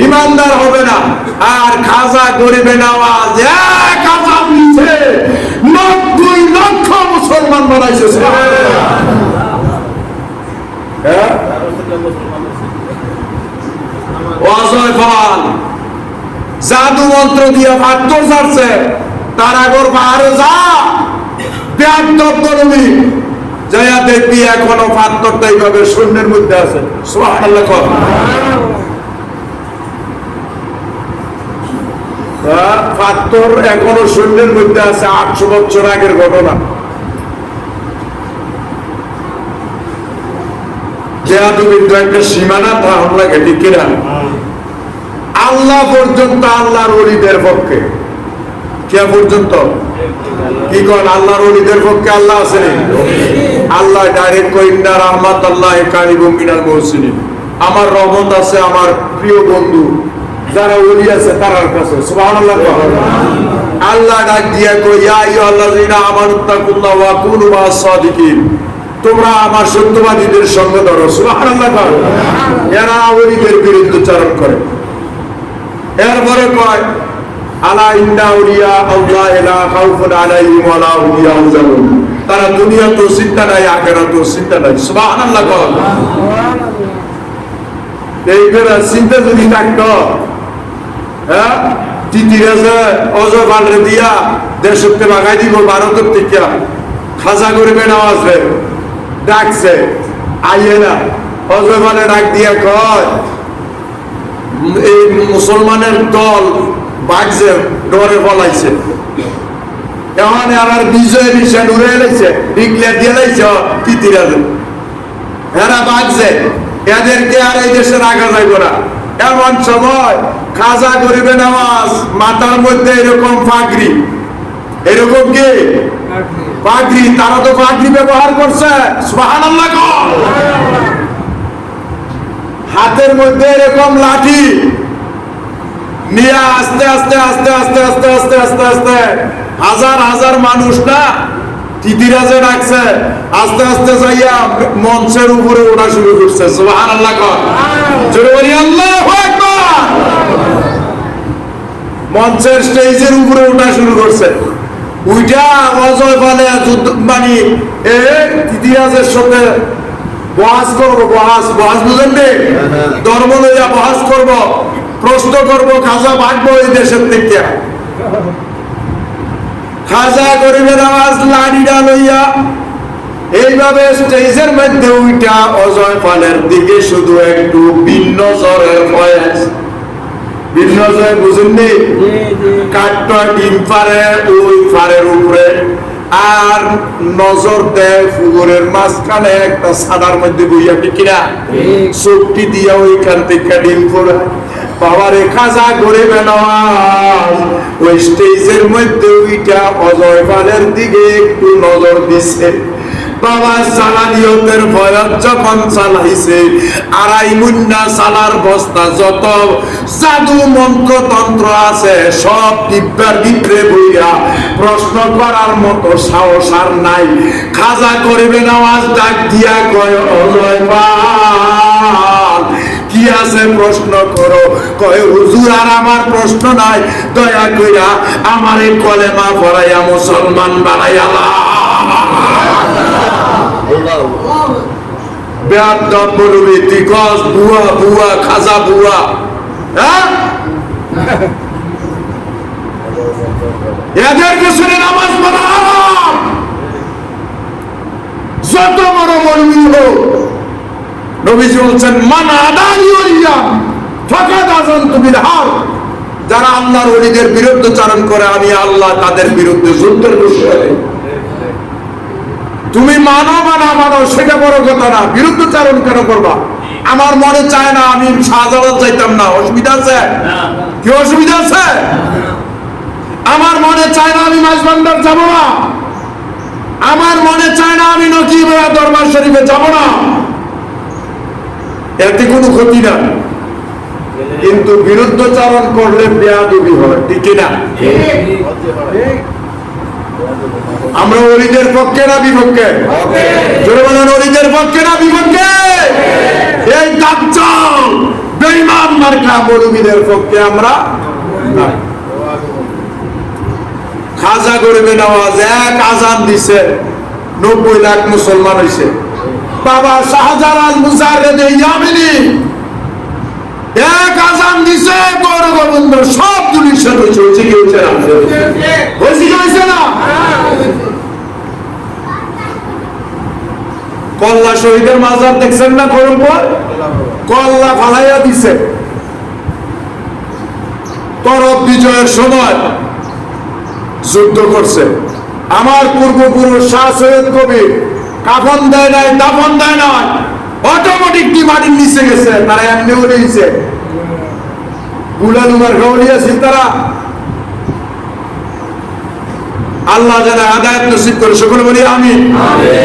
ইমানদার হবে না। আর খাজা গরিবে নওয়াজ এক আযাব নিচে 90 লক্ষ মুসলমান বানাইছে। অজয় ফল জাদু মন্ত্র দিয়ে ফাত্তর ছাড়ছে, তার আগর পাহাড়ে যা ব্যাপক করবি যাইয়া দেখবি এখনো ফাত্তরটা এইভাবে শূন্যের মধ্যে আছে। সুবহানাল্লাহ। ফাত্তর এখনো শূন্যের মধ্যে আছে, 800 বছর আগের ঘটনা। বেয়াদবির তো একটা সীমানা থাকা লাগে, ঠিক কিনা? আল্লাহ পর্যন্ত আল্লাহর ওলিদের পক্ষে, কে পর্যন্ত কি করেন? আল্লাহর ওলিদের পক্ষে আল্লাহ আছে। আল্লাহ ডাইরেক্ট কইনা রাহমাতুল্লাহ কারিবুম মিনাল মুহসিনিন, আমার রহমত আছে আমার প্রিয় বন্ধু যারা ওলি আছে তার কাছে। সুবহানাল্লাহ। আল্লাহ ডাক দিয়া কই ইয়া আইয়ুহাল্লাযিনা আমানুত্তাকুল্লাহ ওয়া কুনু মা'আস সাদিকিন, তোমরা আমার সত্যবাদীদের সঙ্গ ধরো। সুবহানাল্লাহ। এরা ওলিদের বিরুদ্ধে চারণ করে। এরপরে কয় আলা ইন্না আউলিয়া আল্লাহ লা খাউফুন আলাইহিম ওয়া লা হুম ইয়াহজানুন, তারা দুনিয়া তো চিন্তা নাই, আখিরাত তো চিন্তা নাই। সুবহানাল্লাহ। এইগুলা চিন্তা যদি থাকতো, হ্যাঁ, তিতিরাজে অজয় বালরে দিয়া দেশতে বাগাই দিব ভারতের থেকে। খাজা গরিবে নওয়াজ রে ডাকছে, আইয়ে না। অজয় বালে ডাক দিয়া কয় এই মুসলমানের দল বাগছে, ডরে পলাইছে, এখন আর বিজয় নিশান উড়ে এলাইছে, ডিক্লেয়ার দিয়ে লাইছে তিতিরাজে। এরা বাগছে, এদেরকে আর এই দেশে রাখা যাইব না। এমন সময় খাজা গরিবে নওয়াজ মাথার মধ্যে এরকম পাগড়ি, এরকম কি পাগড়ি, তারা তো পাগড়ি ব্যবহার করছে। সুবহানাল্লাহ। হাতের মধ্যে এরকম লাঠি নিয়ে আস্তে আস্তে আস্তে আস্তে আস্তে আস্তে আস্তে আস্তে হাজার হাজার মানুষ না তিতিরাজে ডাকছে, আস্তে আস্তে যাইয়া মঞ্চের উপরে ওঠা শুরু করছে। সুবহানাল্লাহ। জোরে বলি আল্লাহু আকবার। মঞ্চের স্টেজের উপরে ওঠা শুরু করছে। উইটা অজয় বলে মানে তিতিরাজের সাথে বহাস করবো, বহাস বুঝেন নি? ধর্ম লইয়া বহাস করব, প্রশ্ন করব, খাজা ভাগবো এই দেশের থেকে। খাজা গরিবে নওয়াজ লাঠিটা লইয়া এইভাবে স্টেজের মধ্যে উইটা অজয় পালের দিকে শুধু একটু ভিন্ন জ্বরের ভয়েস, ভিন্ন জ্বর বুঝেননি? কাঠটা ডিম পারে ওই পারের উপরে, আর নজর দেয় ফুগরের মাঝখানে একটা সাদার মধ্যে বইয়া, ঠিক কিনা? চোখটি দিয়া ওইখান থেকে ডিম পড়ে। বাবারে খাজা গরিবে নওয়াজ ওই স্টেজের মধ্যে ওইটা অজয় পালের দিকে একটু নজর দিছে। বাবা সালানিয়তের ভয়ত যখন চালাইছে, আড়াই মুন্না সালার বস্তা যত জাদু মন্ত্র তন্ত্র আছে সব ডিব্বার ভিতরে বইয়া প্রশ্ন করার মতো সাহস আর নাই। খাজা গরিবে নওয়াজ ডাক দিয়া কয় অজয় পাল কি আছে প্রশ্ন করো। কয় হুজুর আর আমার প্রশ্ন নাই, দয়া কইরা আমারে কলেমা পড়াইয়া মুসলমান বানাইয়া বেয়াদব বলবি তিকস বুয়া বুয়া খাজা বুয়া। হ্যাঁ, এদের পেছনে নামাজ পড়া হারাম। যত বড় মৌলবী হোক, নবীজি বলছেন মান আদানি ওলিয়া ফাকাদ আযানতু বিল হারব, যারা আল্লাহর ওলিদের বিরুদ্ধাচরণ করে আমি আল্লাহ তাদের বিরুদ্ধে যুদ্ধের ঘোষণা দেই। তুমি মানো বা না মানো সেটা বড় কথা না, বিরুদ্ধাচরণ কেন করবা? আমার মনে চায় না আমি শাহজালাল যাইতাম না, অসুবিধা আছে? কি অসুবিধা আছে? আমার মনে চায় না আমি মাঝবান্ডার যাব না, আমার মনে চায় না আমি নকিবেরা দরবার শরীফে যাব না, এতে কোনো ক্ষতি না। কিন্তু বিরুদ্ধাচরণ করলে বেয়াদবি হয়, ঠিক না? আমরা ওলিদের পক্ষে না বিপক্ষে? জোরে বলেন ওলিদের পক্ষে না বিপক্ষে? এই দাজ্জাল বেঈমান মার্কা মৌলবীদের পক্ষে আমরা নাই। খাজা গরিবে নওয়াজ এক আজান দিছে 90 লাখ মুসলমান হয়েছে। বাবা শাহজালাল মুজাহিদে ইয়ামিনী এক আজান দিছে, গৌর গোবিন্দ সব দুনিশন হয়েছে কি হয়েছে না? হয়েছে না? কল্লা শহীদের মাজার দেখছেন না? করমপুর কল্লা ফালাইয়া দিছে। তরফ বিজয়ের সময় যুদ্ধ করছে। আমার পূর্বপুরুষ শাহ সৈয়দ কবির কাফন দেয় নাই, দাফন দেয় নাই, অটোমেটিক মাটির নিচে গেছে। তারা এমনি উঠেছে গুলালুমার গাউলিয়াছিল তারা। আল্লাহ যেন হেদায়েত নসিব করে, সকলে বলি আমিন।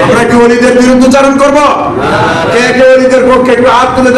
আমরা কি ওলিদের বিরুদ্ধে চারণ করবো? কে কে ওলিদের পক্ষে একটু হাত তুলে